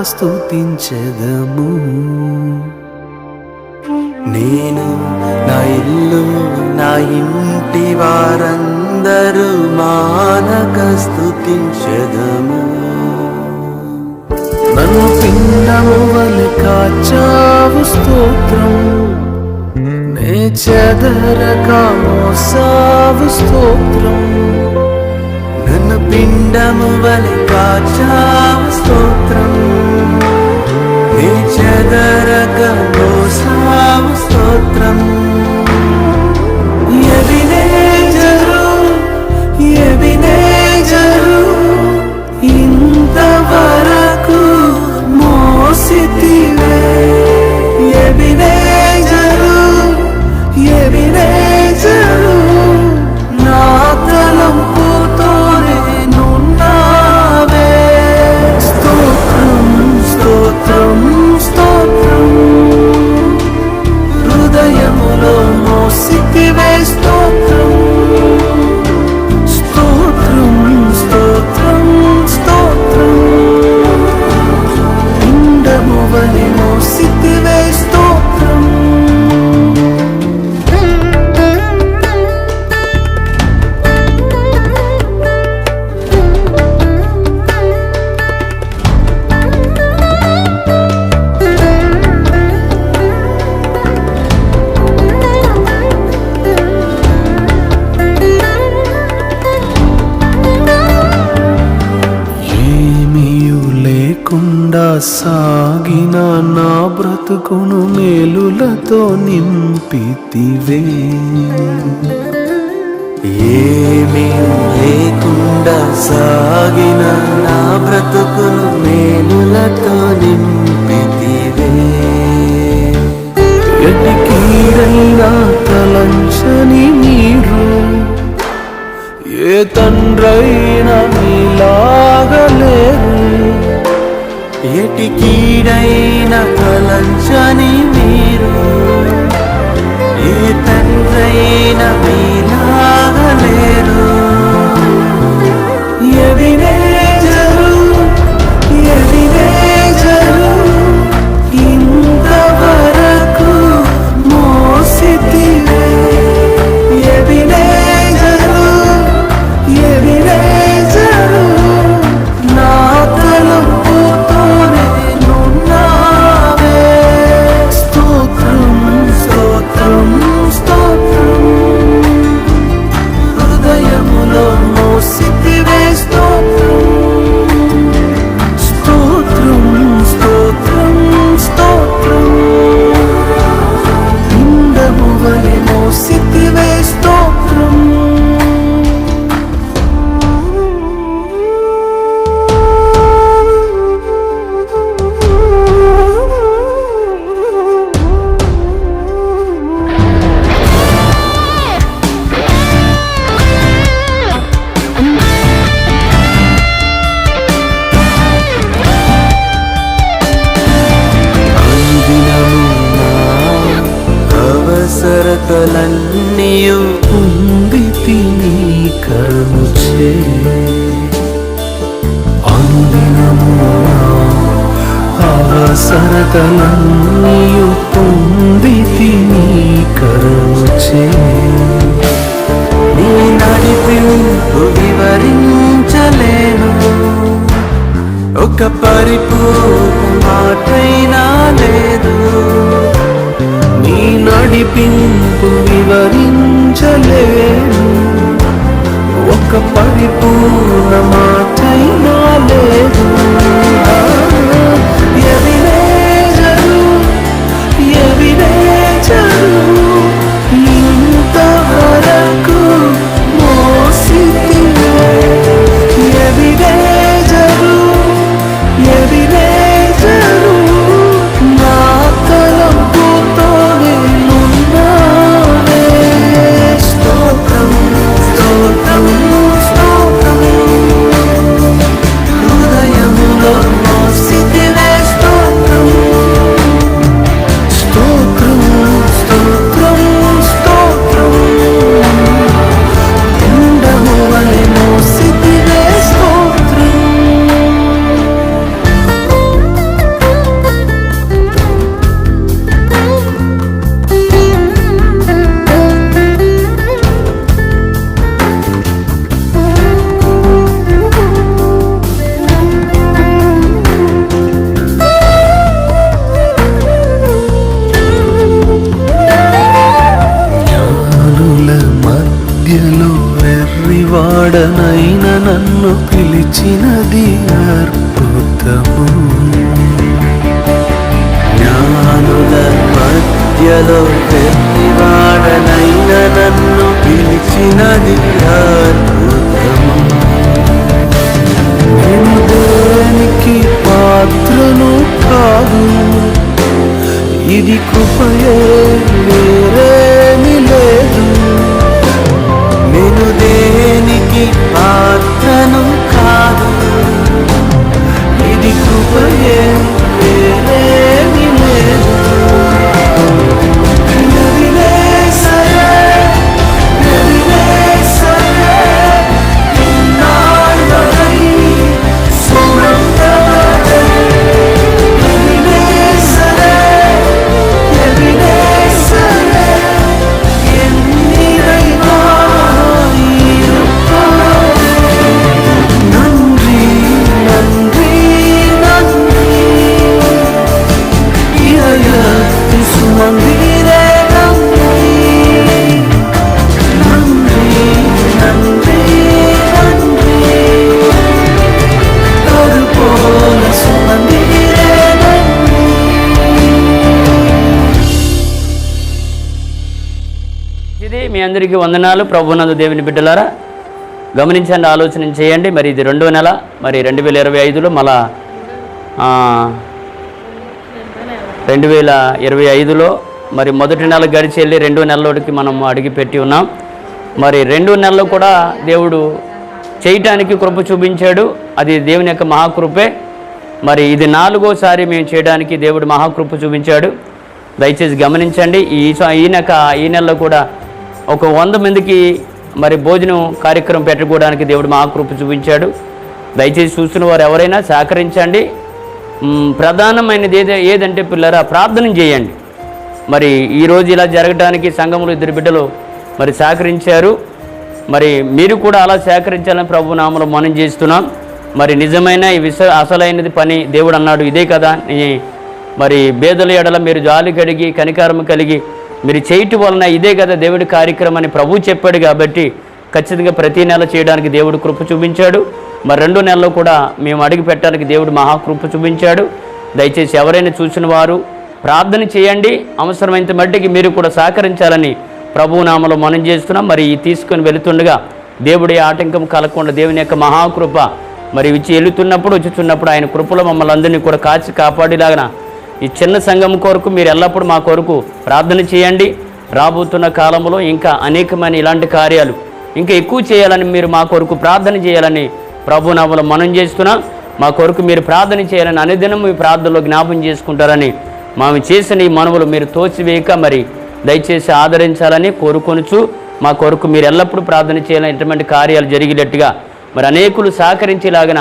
స్తుతించెదము. నేను నా ఇల్లు నా ఇంటి వారందరూ మానక స్తుతించెదము. నన్ను పిండము వలె కాచావు స్తోత్రం, నే చెదరక మోసావు స్తోత్రం. నన్ను పిండము వలె కాచావు స్తోత్రం, నే చెదరక మోసావు స్తోత్రం. ఎబినేజరు ఎబినేజరు ఇంతవరకు మోసితివే. ఎబినేజరు ఎబినేజరు నా తలంపుతోనే నున్నావే. స్తోత్రం స్తోత్రం స్తోత్రం, హృదయములో మోసితివే స్తోత్రం. స్తోత్రం స్తోత్రం స్తోత్రం, పిండము వలె మోసితివే స్తోత్రం. సాగిన నా బ్రతుకును మేలులతో నింపితివే. ఏమీ లేకుండా సాగిన నా బ్రతుకును మేలులతో నింపితివే. ఎట్టి కీడైనా తలంచని మీరు, ఏ తండ్రైనా నీలాగలేరు. ఎటి కీడైన తలంచని మీరు, ఏ తండ్రైన మీలాగలేరు. ఎబినేజరు ఎబినేజరు ఇంతవరకు మోసితివే. ఎబినేజరు ఎబినేజరు నా తలంపుతోనే నున్నావే. స్తోత్రం స్తోత్రం స్తోత్రం, హృదయములో మోసితివే స్తోత్రం. స్తోత్రం స్తోత్రం స్తోత్రం, పిండము వలె మోసితివే స్తోత్రం. అవసరతలన్నీయు పొందితి నీ కరుణచే. అందినము అవసరతలన్నీయు పొందితి నీ కరుణచే. నీ నడిపింపు వివరించలేను, ఒక పరిపూర్ణ మాటైనా లేదు. నీ నడిపింపు వివరించలేను, ఒక పరిపూర్ణ మాటైనా లేదు. ఎబినేజరు ఎబినేజరు ఇంతవరకు మోసితివే. ఎబినేజరు ఎబినేజరు నా తలంపుతోనే నున్నావే. స్తోత్రం స్తోత్రం స్తోత్రం, హృదయములో మధ్యలో వెర్రివాడనైన నన్ను పిలిచినది అద్భుతము. జ్ఞానుల మధ్యలో వెర్రివాడనైన నన్ను పిలిచినది అద్భుతము. నేను దేనికి పాత్రను కాదు, ఇది కృపయే వేరేమి లేదు. నేను దేనికి పాత్రను కాదు, ఇది కృపయే వేరేమి లేదు. నదిలే సరే, నదిలే సరే, ఇన్నాళ్ళై సుమంతమై. నదిలే సరే, నదిలే సరే, ఎన్నిరైనా నన్రి నన్రి నన్రి ఇరయత్తి సుమందిరే నన్రి నన్రి నన్రి నన్రి తరుపోల సుమందిరే నన్రి. ఇది మీ అందరికీ వందనాలు. ప్రభునందు దేవుని బిడ్డలారా, గమనించండి, ఆలోచన చేయండి. మరి ఇది 2వ నెల, మరి 2025లో మళ్ళా 2025లో మరి మొదటి నెల గడిచి వెళ్ళి 2వ నెలలోకి మనం అడిగిపెట్టి ఉన్నాం. మరి 2వ నెలలో కూడా దేవుడు చేయటానికి కృప చూపించాడు. అది దేవుని యొక్క మహాకృపే. మరి ఇది 4వసారి మేము చేయడానికి దేవుడు మహాకృప చూపించాడు. దయచేసి గమనించండి. ఈ నెలలో కూడా ఒక 100 మందికి మరి భోజనం కార్యక్రమం పెట్టుకోవడానికి దేవుడు మహాకృప చూపించాడు. దయచేసి చూస్తున్న వారు ఎవరైనా సహకరించండి. ప్రధానమైనది ఏదంటే పిల్లరా, ప్రార్థన చేయండి. మరి ఈరోజు ఇలా జరగడానికి సంఘంలో 2 బిడ్డలు మరి సహకరించారు. మరి మీరు కూడా అలా సహకరించాలని ప్రభు నామములో మనం చేస్తున్నాం. మరి నిజమైన ఈ అసలైనది పని దేవుడు అన్నాడు, ఇదే కదా. మరి పేదల ఎడల మీరు జాలి కలిగి కనికారం కలిగి మీరు చేయటం వలన ఇదే కదా దేవుడి కార్యక్రమం అని ప్రభు చెప్పాడు. కాబట్టి ఖచ్చితంగా ప్రతి నెల చేయడానికి దేవుడు కృప చూపించాడు. మరి 2వ నెలలో కూడా మేము అడిగి పెట్టడానికి దేవుడు మహాకృప చూపించాడు. దయచేసి ఎవరైనా చూసిన వారు ప్రార్థన చేయండి. అవసరమైనంత మట్టికి మీరు కూడా సహకరించాలని ప్రభు నామములో మనం చేస్తున్నాం. మరి తీసుకొని వెళుతుండగా దేవుడి ఆటంకం కలగకుండా దేవుని యొక్క మహాకృప మరి వచ్చుచున్నప్పుడు ఆయన కృపలో మమ్మల్ని అందరినీ కూడా కాచి కాపాడేలాగా ఈ చిన్న సంఘం కొరకు మీరు ఎల్లప్పుడూ మా కొరకు ప్రార్థన చేయండి. రాబోతున్న కాలంలో ఇంకా అనేకమైన ఇలాంటి కార్యాలు ఇంకా ఎక్కువ చేయాలని మీరు మా కొరకు ప్రార్థన చేయాలని ప్రభు నామములో మనం చేస్తున్నాం. మా కొరకు మీరు ప్రార్థన చేయాలని అనుదినం మీ ప్రార్థనలో జ్ఞాపం చేసుకుంటారని మేము చేసిన ఈ మనవులు మీరు తోచివేయక మరి దయచేసి ఆదరించాలని కోరుకొనుచు మా కొరకు మీరు ఎల్లప్పుడూ ప్రార్థన చేయాలని ఇటువంటి కార్యాలు జరిగేటట్టుగా మరి అనేకులు సహకరించేలాగిన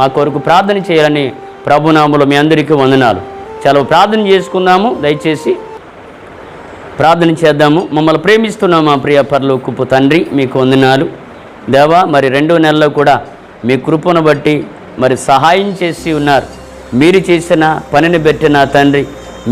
మా కొరకు ప్రార్థన చేయాలని ప్రభు నామములో మీ అందరికీ వందనాలు. చాలా ప్రార్థన చేసుకుందాము. దయచేసి ప్రార్థన చేద్దాము. మమ్మల్ని ప్రేమిస్తున్నాము మా ప్రియ పరలోకపు తండ్రి, మీకు వందనాలు దేవా. మరి 2వ నెలలో కూడా మీ కృపను బట్టి మరి సహాయం చేసి ఉన్నారు. మీరు చేసిన పనిని బట్టి నా తండ్రి,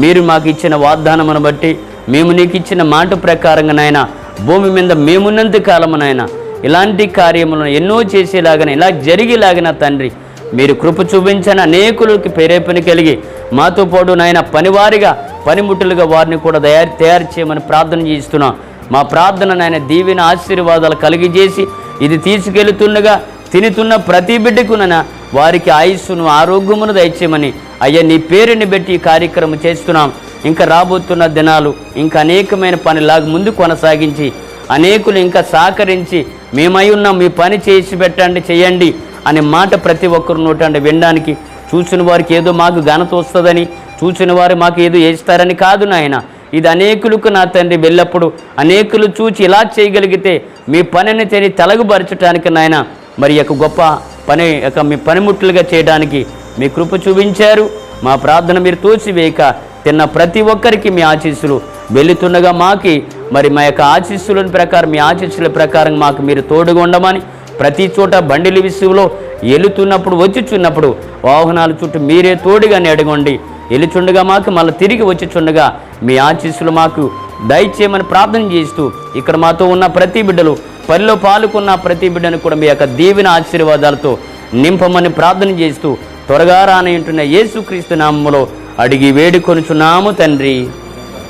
మీరు మాకు ఇచ్చిన వాగ్దానమును బట్టి మేము నీకు ఇచ్చిన మాట ప్రకారంగా నాయన భూమి మీద మేమున్నంత కాలమునైనా ఇలాంటి కార్యములను ఎన్నో చేసేలాగన ఇలా జరిగేలాగిన తండ్రి మీరు కృప చూపించని అనేకులకి ప్రేరేపణ కలిగి మాతో పాటు నాయన పనివారిగా పనిముట్టులుగా వారిని కూడా తయారు చేయమని ప్రార్థన చేస్తున్నాం. మా ప్రార్థన నాయన దీవెన ఆశీర్వాదాలు కలిగజేసి ఇది తీసుకెళ్తుండగా తినుతున్న ప్రతి బిడ్డకు నాయన వారికి ఆయుస్సును ఆరోగ్యమును దయచేయమని అయ్యా నీ పేరుని బట్టి ఈ కార్యక్రమం చేస్తున్నాం. ఇంకా రాబోతున్న దినాలు ఇంకా అనేకమైన పనిలాగా ముందు కొనసాగించి అనేకులు ఇంకా సహకరించి మేమై ఉన్నాం మీ పని చేసి పెట్టండి చేయండి అనే మాట ప్రతి ఒక్కరు నోటండి వినడానికి. చూసిన వారికి ఏదో మాకు ఘనత వస్తుందని, చూసిన వారు మాకు ఏదో చేస్తారని కాదు నాయన. ఇది అనేకులకు నా తండ్రి వెళ్ళప్పుడు అనేకులు చూచి ఇలా చేయగలిగితే మీ పనిని తలగుపరచడానికి నాయన మరి యొక్క గొప్ప పని యొక్క మీ పనిముట్లుగా చేయడానికి మీ కృప చూపించారు. మా ప్రార్థన మీరు తోసివేయక తిన్న ప్రతి ఒక్కరికి మీ ఆశీస్సులు వెళుతుండగా మాకి మరి మా యొక్క ఆశీస్సుల ప్రకారం మీ ఆశీస్సుల ప్రకారం మాకు మీరు తోడుగా ఉండమని ప్రతి చోట బండిల విషయంలో వెళుతున్నప్పుడు వచ్చుచున్నప్పుడు వాహనాల చుట్టూ మీరే తోడుగా నెడగొండి. వెళుచుండగా మాకు మళ్ళీ తిరిగి వచ్చిచుండగా మీ ఆశీస్సులు మాకు దయచేయమని ప్రార్థన చేస్తూ ఇక్కడ మాతో ఉన్న ప్రతి బిడ్డలు పనిలో పాల్గొన్న ప్రతి బిడ్డను కూడా మీ యొక్క దీవెన ఆశీర్వాదాలతో నింపమని ప్రార్థన చేస్తూ త్వరగా రానంటున్న యేసుక్రీస్తు నామములో అడిగి వేడుకొనుచున్నాము తండ్రి.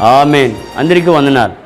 ఆమేన్. అందరికీ వందనాలు.